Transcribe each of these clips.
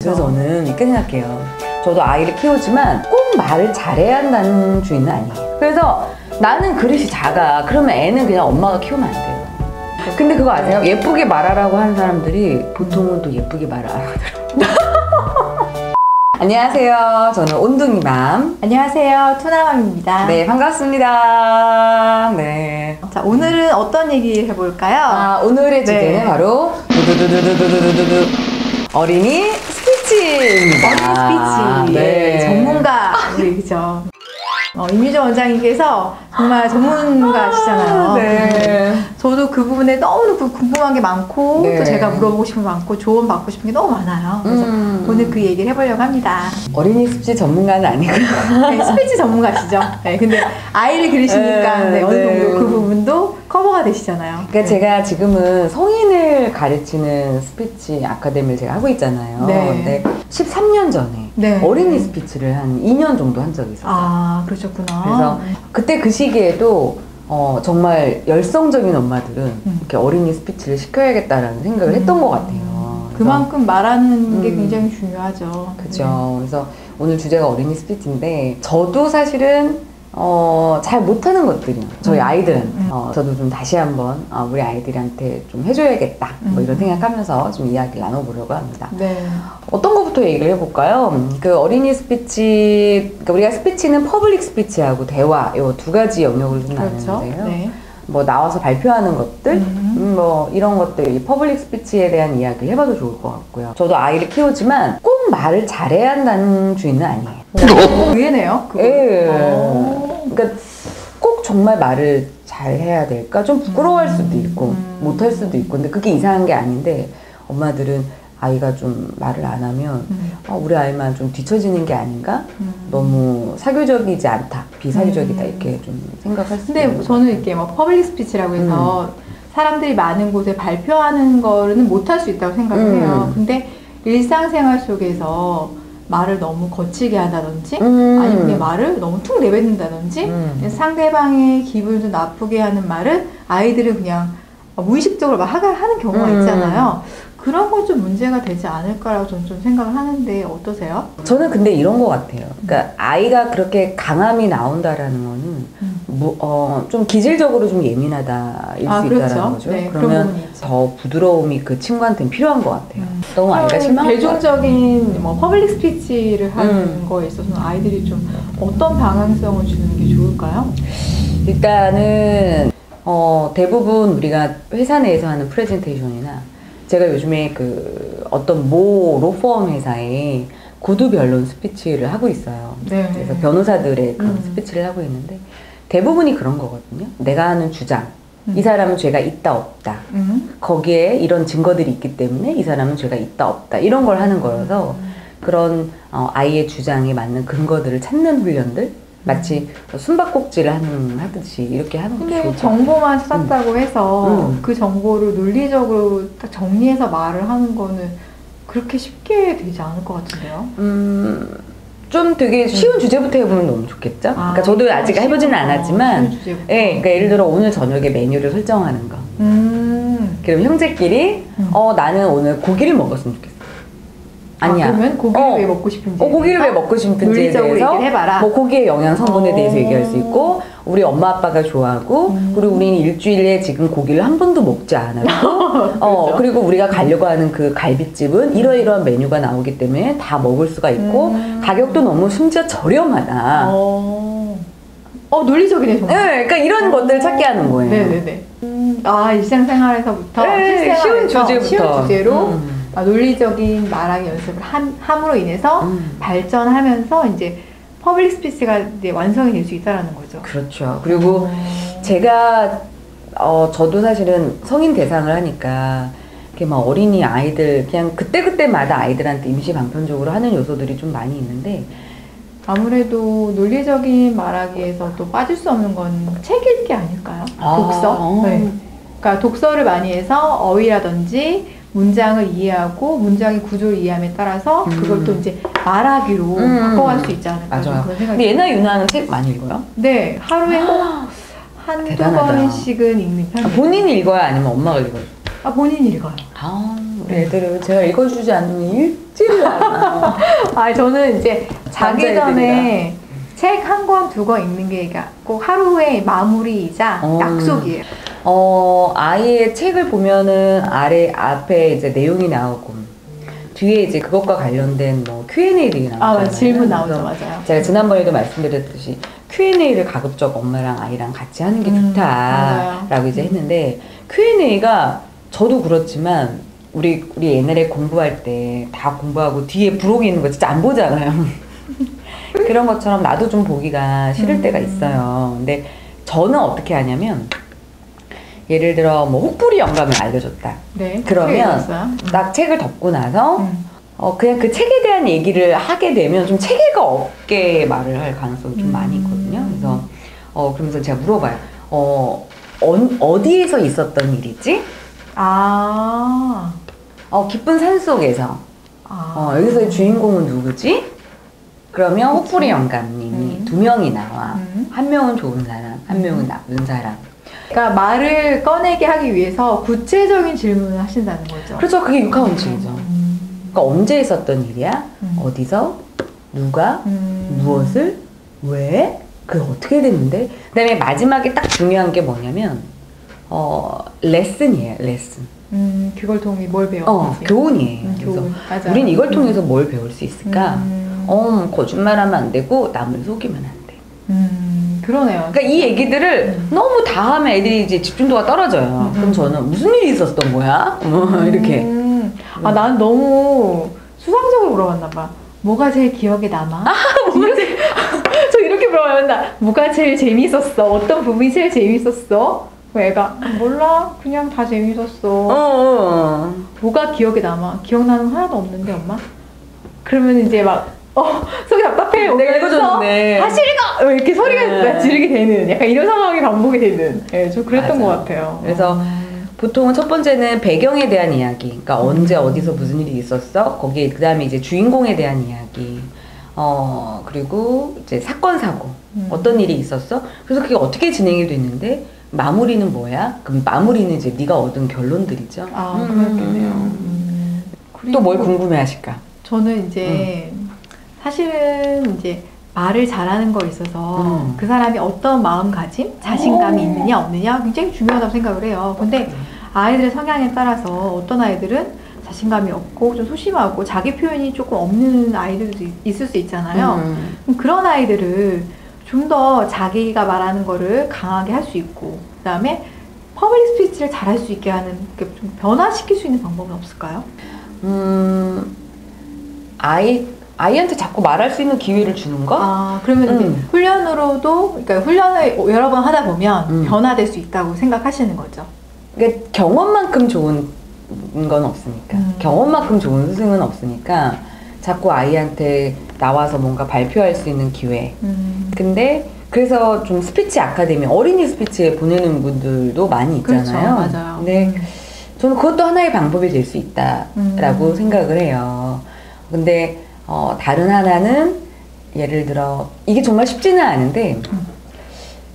그래서 저는 이렇게 생각해요. 저도 아이를 키우지만 꼭 말을 잘해야 한다는 주의는 아니에요. 그래서 나는 그릇이 작아. 그러면 애는 그냥 엄마가 키우면 안 돼요. 근데 그거 아세요? 예쁘게 말하라고 하는 사람들이 보통은 또 예쁘게 말을 안 하더라고요. 안녕하세요. 저는 온둥이맘. 안녕하세요. 투나맘입니다. 네, 반갑습니다. 네. 자, 오늘은 어떤 얘기 해볼까요? 오늘의 주제는 바로 두두두두두두두두 어린이 스피치입니다. 어린이 스피치. 네. 전문가 얘기죠. 임유정 원장님께서 정말 전문가시잖아요. 네. 저도 그 부분에 너무 궁금한 게 많고 네. 또 제가 물어보고 싶은 게 많고 조언 받고 싶은 게 너무 많아요. 그래서 오늘 그 얘기를 해보려고 합니다. 어린이 스피치 전문가는 아니고요. 네, 스피치 전문가시죠. 네, 근데 아이를 기르시니까 네, 어느 네. 정도 그 부분도 커버가 되시잖아요. 그러니까 제가 지금은 성인을 가르치는 스피치 아카데미를 제가 하고 있잖아요. 네. 근데 13년 전에 네. 어린이 스피치를 한 2년 정도 한 적이 있었어요. 아, 그러셨구나. 그래서 그때 그 시기에도 정말 열성적인 엄마들은 이렇게 어린이 스피치를 시켜야겠다라는 생각을 했던 것 같아요. 그만큼 말하는 게 굉장히 중요하죠. 그죠. 그래서 오늘 주제가 어린이 스피치인데 저도 사실은 잘 못하는 것들이요. 저희 아이들은 저도 좀 다시 한번 우리 아이들한테 좀 해줘야겠다 뭐 이런 생각하면서 좀 이야기를 나눠보려고 합니다. 네. 어떤 것부터 얘기를 해볼까요? 그 어린이 스피치, 그러니까 우리가 스피치는 퍼블릭 스피치하고 대화 요 두 가지 영역을 좀 그렇죠. 나누는데요. 네. 뭐 나와서 발표하는 것들, 뭐 이런 것들, 이 퍼블릭 스피치에 대한 이야기를 해봐도 좋을 것 같고요. 저도 아이를 키우지만 꼭 말을 잘해야 한다는 주의는 아니에요. 의외네요. 예. 그러니까 꼭 정말 말을 잘 해야 될까? 좀 부끄러워할 수도 있고 못할 수도 있고 근데 그게 이상한 게 아닌데 엄마들은 아이가 좀 말을 안 하면 우리 아이만 좀 뒤처지는 게 아닌가? 너무 사교적이지 않다, 비사교적이다 이렇게 좀 생각할 수도 있는 근데 저는 이렇게 뭐 퍼블릭 스피치라고 해서 사람들이 많은 곳에 발표하는 거는 못할 수 있다고 생각을 해요. 근데 일상생활 속에서 말을 너무 거칠게 한다든지 아니면 그냥 말을 너무 툭 내뱉는다든지 상대방의 기분을 좀 나쁘게 하는 말을 아이들은 그냥 무의식적으로 막 하는 경우가 있잖아요. 그런 건 좀 문제가 되지 않을까라고 저는 좀 생각을 하는데 어떠세요? 저는 근데 이런 것 같아요. 그러니까 아이가 그렇게 강함이 나온다라는 거는 좀 기질적으로 좀 예민하다일 수 그렇죠. 있다는 거죠. 네, 그러면 더 부드러움이 그 친구한테는 필요한 것 같아요. 너무 아이가 실망할 것 같아요. 대중적인 뭐 퍼블릭 스피치를 하는 거에 있어서는 아이들이 좀 어떤 방향성을 주는 게 좋을까요? 일단은 대부분 우리가 회사 내에서 하는 프레젠테이션이나 제가 요즘에 그 어떤 모 로펌 회사에 구두 변론 스피치를 하고 있어요. 네. 그래서 변호사들의 그런 스피치를 하고 있는데 대부분이 그런 거거든요. 내가 하는 주장. 이 사람은 죄가 있다 없다. 거기에 이런 증거들이 있기 때문에 이 사람은 죄가 있다 없다. 이런 걸 하는 거여서 그런 아이의 주장에 맞는 근거들을 찾는 훈련들 마치 숨바꼭질을 하듯이 이렇게 하는 것도 근데 좋을 것 정보만 찾았다고 해서 그 정보를 논리적으로 딱 정리해서 말을 하는 거는 그렇게 쉽게 되지 않을 것 같은데요? 좀 되게 쉬운 주제부터 해보면 너무 좋겠죠? 그러니까 저도 아직 해보지는 않았지만 예, 그러니까 예를 들어 오늘 저녁에 메뉴를 설정하는 거 그럼 형제끼리 나는 오늘 고기를 먹었으면 좋겠어. 아니야. 그러면 고기를 왜 먹고 싶은지 고기를 왜 먹고 싶은지에 논리적으로 대해서 얘기를 해봐라. 뭐 고기의 영양 성분에 대해서 얘기할 수 있고 우리 엄마 아빠가 좋아하고 그리고 우리는 일주일에 지금 고기를 한 번도 먹지 않았고 그렇죠. 그리고 우리가 가려고 하는 그 갈비집은 이러이러한 메뉴가 나오기 때문에 다 먹을 수가 있고 가격도 너무 심지어 저렴하다. 논리적이네 정말. 네, 그러니까 이런 것들을 찾게 하는 거예요. 네네네. 일상생활에서부터 네, 쉬운 주제부터. 쉬운 주제로 논리적인 말하기 연습을 함으로 인해서 발전하면서 이제 퍼블릭 스피치가 이제 완성이 될 수 있다는 거죠. 그렇죠. 그리고 제가 저도 사실은 성인 대상을 하니까 이렇게 막 어린이 아이들 그냥 그때그때마다 아이들한테 임시 방편적으로 하는 요소들이 좀 많이 있는데 아무래도 논리적인 말하기에서 또 빠질 수 없는 건 책 읽기 아닐까요? 독서. 네. 그러니까 독서를 많이 해서 어휘라든지 문장을 이해하고 문장의 구조를 이해함에 따라서 그걸 또 이제 말하기로 바꿔갈 수 있지 않을까. 맞아요. 그런 생각이 근데 예나 유나는 책 많이 읽어요? 네, 하루에 꼭 한두 번씩은 읽는 편이에요. 본인이 읽어야 아니면 엄마가 읽어요? 본인이 읽어요. 우리 애들은 제가 읽어주지 않으면 읽지를 않아. 아, 저는 이제 자기 남자애들이라. 전에 책 한 권, 두 권 읽는 게 꼭 하루의 마무리이자 약속이에요. 아이의 책을 보면은 앞에 이제 내용이 나오고, 뒤에 이제 그것과 관련된 뭐 Q&A들이 나오잖아요. 맞아. 질문 나오죠. 맞아요. 제가 지난번에도 말씀드렸듯이 Q&A를 가급적 엄마랑 아이랑 같이 하는 게 좋다라고 이제 했는데, Q&A가 저도 그렇지만 우리 옛날에 공부할 때 다 공부하고 뒤에 부록이 있는 거 진짜 안 보잖아요. 그런 것처럼 나도 좀 보기가 싫을 때가 있어요. 근데 저는 어떻게 하냐면, 예를 들어 뭐 혹부리 영감을 알려줬다. 네. 그러면 딱 책을 덮고 나서 그냥 그 책에 대한 얘기를 하게 되면 좀 체계가 없게 말을 할 가능성이 좀 많이 있거든요. 그래서 그러면서 제가 물어봐요. 어디에서 있었던 일이지? 깊은 산속에서. 여기서의 주인공은 누구지? 그러면 혹부리 영감님이 두 명이 나와. 한 명은 좋은 사람, 한 명은 나쁜 사람. 그러니까 말을 꺼내게 하기 위해서 구체적인 질문을 하신다는 거죠. 그렇죠. 그게 육하원칙이죠. 그러니까 언제 있었던 일이야? 어디서? 누가? 무엇을? 왜? 그게 어떻게 됐는데? 그 다음에 마지막에 딱 중요한 게 뭐냐면 레슨이에요. 레슨. 그걸 통해 뭘 배웠는지. 교훈이에요. 그래서 맞아요. 우린 이걸 통해서 뭘 배울 수 있을까? 거짓말하면 안 되고 남을 속이면 안 돼. 그러네요. 그러니까 이 얘기들을 너무 다 하면 애들이 이제 집중도가 떨어져요. 그럼 저는 무슨 일이 있었던 거야? 이렇게. 난 너무 수상적으로 물어봤나 봐. 뭐가 제일 기억에 남아? 저 이렇게 물어봐요. 뭐가 제일 재밌었어? 어떤 부분이 제일 재밌었어? 애가 몰라. 그냥 다 재밌었어. 뭐가 기억에 남아? 기억나는 거 하나도 없는데 엄마? 그러면 이제 막 속이 답답해. 내가 읽어줬는데 다시 읽어! 이렇게 소리가 지르게 되는 약간 이런 상황이 반복이 되는. 네, 좀 그랬던 것 같아요. 그래서 보통은 첫 번째는 배경에 대한 이야기. 그러니까 언제 어디서 무슨 일이 있었어? 거기에 그 다음에 이제 주인공에 대한 이야기. 그리고 이제 사건 사고. 어떤 일이 있었어? 그래서 그게 어떻게 진행이 됐는데 마무리는 뭐야? 그럼 마무리는 이제 네가 얻은 결론들이죠. 그렇겠네요. 또 뭘 궁금해하실까? 저는 이제 사실은 이제 말을 잘하는 거에 있어서 그 사람이 어떤 마음가짐, 자신감이 있느냐 없느냐 굉장히 중요하다고 생각을 해요. 근데 아이들의 성향에 따라서 어떤 아이들은 자신감이 없고 좀 소심하고 자기 표현이 조금 없는 아이들도 있을 수 있잖아요. 그럼 그런 아이들을 좀 더 자기가 말하는 거를 강하게 할 수 있고, 그 다음에 퍼블릭 스피치를 잘할 수 있게 하는, 좀 변화시킬 수 있는 방법은 없을까요? 아이한테 자꾸 말할 수 있는 기회를 주는 거? 그러면 이제 훈련으로도, 그러니까 훈련을 여러 번 하다 보면 변화될 수 있다고 생각하시는 거죠. 그러니까 경험만큼 좋은 건 없으니까. 경험만큼 좋은 스승은 없으니까 자꾸 아이한테 나와서 뭔가 발표할 수 있는 기회. 근데 그래서 좀 스피치 아카데미, 어린이 스피치에 보내는 분들도 많이 있잖아요. 그렇죠, 맞아요. 근데 저는 그것도 하나의 방법이 될 수 있다라고 생각을 해요. 근데 다른 하나는 예를 들어 이게 정말 쉽지는 않은데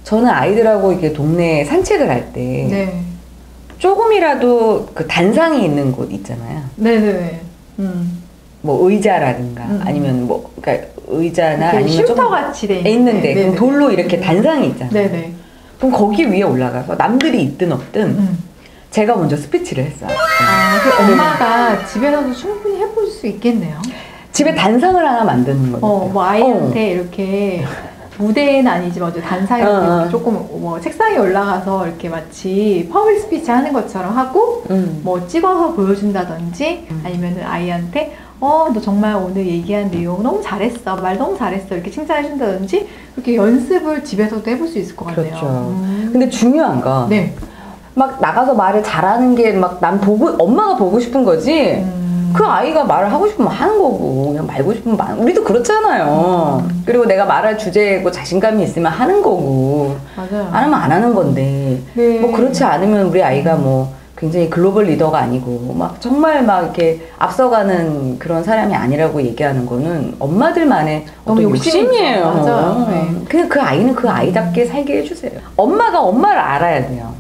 저는 아이들하고 이렇게 동네 산책을 할 때 조금이라도 그 단상이 있는 곳 있잖아요. 네네. 뭐 의자라든가 아니면 뭐 그러니까 의자나 아니면 쉼터 같이 돼 있는데 그럼 돌로 이렇게 단상이 있잖아요. 네네. 그럼 거기 위에 올라가서 남들이 있든 없든 제가 먼저 스피치를 했어요. 그 엄마가 집에서도 충분히 해볼 수 있겠네요. 집에 단상을 하나 만드는 거죠. 뭐 아이한테 이렇게 무대는 아니지만 단상에 이렇게 조금 뭐 책상에 올라가서 이렇게 마치 퍼블릭 스피치 하는 것처럼 하고 뭐 찍어서 보여준다든지 아니면은 아이한테 너 정말 오늘 얘기한 내용 너무 잘했어, 말 너무 잘했어 이렇게 칭찬해준다든지 그렇게 연습을 집에서도 해볼 수 있을 것 같네요. 그렇죠. 근데 중요한 건 막 나가서 말을 잘하는 게 막 난 엄마가 보고 싶은 거지 그 아이가 말을 하고 싶으면 하는 거고 그냥 말고 싶으면 우리도 그렇잖아요. 그리고 내가 말할 주제고 자신감이 있으면 하는 거고 맞아요. 안 하면 안 하는 건데 뭐 그렇지 않으면 우리 아이가 뭐 굉장히 글로벌 리더가 아니고 막 정말 막 이렇게 앞서가는 그런 사람이 아니라고 얘기하는 거는 엄마들만의 어떤 욕심이에요. 맞아요. 그냥 그 아이는 그 아이답게 살게 해주세요. 엄마가 엄마를 알아야 돼요.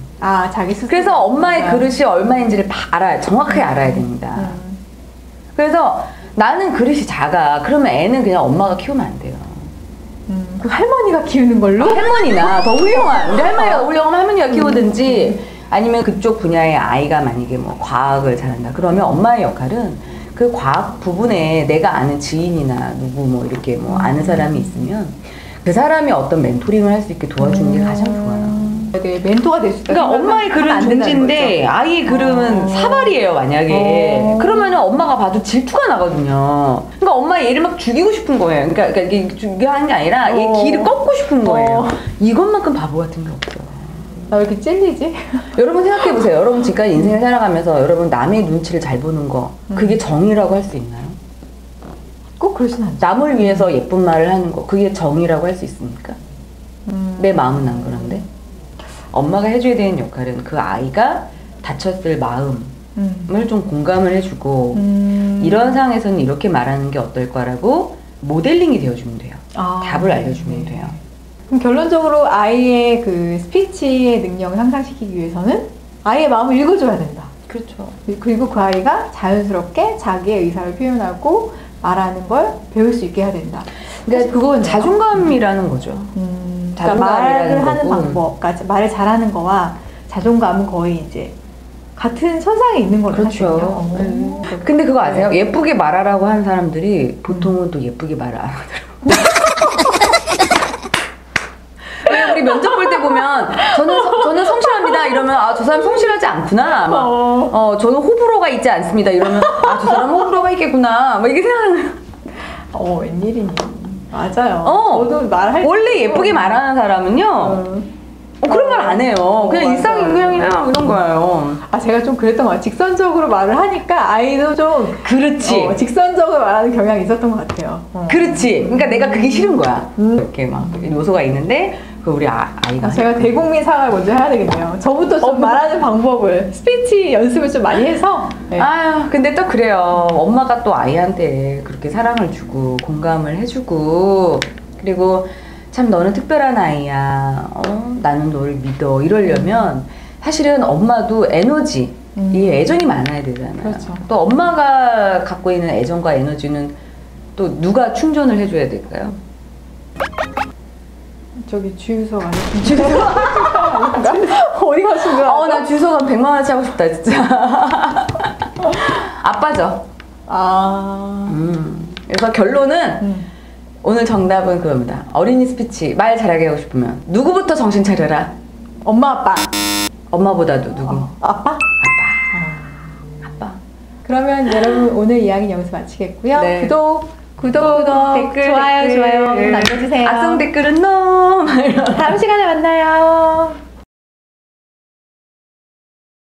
자기 스스로. 그래서 엄마의 그릇이 얼마인지를 알아야 정확하게 알아야 됩니다. 그래서 나는 그릇이 작아. 그러면 애는 그냥 엄마가 키우면 안 돼요. 그 할머니가 키우는 걸로? 할머니나 더 훌륭한, 우리 할머니가 더 훌륭한 할머니가 키우든지 아니면 그쪽 분야의 아이가 만약에 뭐 과학을 잘한다. 그러면 엄마의 역할은 그 과학 부분에 내가 아는 지인이나 누구 뭐 이렇게 뭐 아는 사람이 있으면 그 사람이 어떤 멘토링을 할 수 있게 도와주는 게 가장 좋아요. 네, 멘토가 될 수 있다. 그러니까 엄마의 글은 중지인데 아이의 글은 사발이에요, 만약에. 그러면은 엄마가 봐도 질투가 나거든요. 그러니까 엄마 얘를 막 죽이고 싶은 거예요. 그러니까 이게 죽여하는 게 아니라 얘 길을 꺾고 싶은 거예요. 이것만큼 바보 같은 게 없어요. 나 왜 이렇게 찔리지? 여러분 생각해보세요. 여러분 지금까지 인생을 살아가면서 여러분 남의 눈치를 잘 보는 거 그게 정의라고 할 수 있나요? 꼭 그러진 않죠. 남을 위해서 예쁜 말을 하는 거 그게 정의라고 할 수 있습니까? 내 마음은 안 그런데 엄마가 해줘야 되는 역할은 그 아이가 다쳤을 마음을 좀 공감을 해주고 이런 상황에서는 이렇게 말하는 게 어떨까라고 모델링이 되어주면 돼요. 답을 알려주면 돼요. 그럼 결론적으로 아이의 그 스피치의 능력을 향상시키기 위해서는 아이의 마음을 읽어줘야 된다. 그렇죠. 그리고 그 아이가 자연스럽게 자기의 의사를 표현하고 말하는 걸 배울 수 있게 해야 된다. 그러니까 그건 자존감이라는 거죠. 그러니까 말을 하는 방법, 그러니까 말을 잘하는 거와 자존감은 거의 이제 같은 선상에 있는 거죠. 그렇죠. 근데 그거 아세요? 예쁘게 말하라고 하는 사람들이 보통은 또 예쁘게 말을 안 하더라고요. 왜 우리 면접 볼 때 보면 저는 성실합니다 이러면 아 저 사람 성실하지 않구나 막 저는 호불호가 있지 않습니다 이러면 아 저 사람 호불호가 있겠구나 막 이게 생각하는 거예요. 웬일이니. 맞아요. 저도 말할 원래 예쁘게 말하는 사람은요 그런 말 안 해요. 그냥 일상행동이랑 이런 거예요. 제가 좀 그랬던 것 같아요. 직선적으로 말을 하니까 아이도 좀 그렇지. 직선적으로 말하는 경향이 있었던 것 같아요. 그렇지. 그러니까 내가 그게 싫은 거야. 이렇게 막 요소가 있는데 그 우리 아이가 제가 대국민 사과를 먼저 해야 되겠네요. 저부터 좀 말하는 방법을 스피치 연습을 좀 많이 해서. 네. 아유 근데 또 그래요. 엄마가 또 아이한테 그렇게 사랑을 주고 공감을 해주고 그리고 참 너는 특별한 아이야. 나는 너를 믿어. 이러려면 사실은 엄마도 에너지, 이 애정이 많아야 되잖아요. 그렇죠. 또 엄마가 갖고 있는 애정과 에너지는 또 누가 충전을 해줘야 될까요? 저기 주유소가 주유소 어디 가신 거야? 나 주유소가 100만 원어치 하고 싶다 진짜. 아빠죠. 그래서 결론은 오늘 정답은 그겁니다. 어린이 스피치 말 잘하게 하고 싶으면 누구부터 정신 차려라? 엄마 아빠. 엄마보다도 누구? 아빠? 아빠. 그러면 여러분 오늘 이야기 여기서 마치겠고요. 네. 구독, 댓글, 좋아요 댓글. 남겨주세요. 악성 댓글은 다음 시간에 만나요.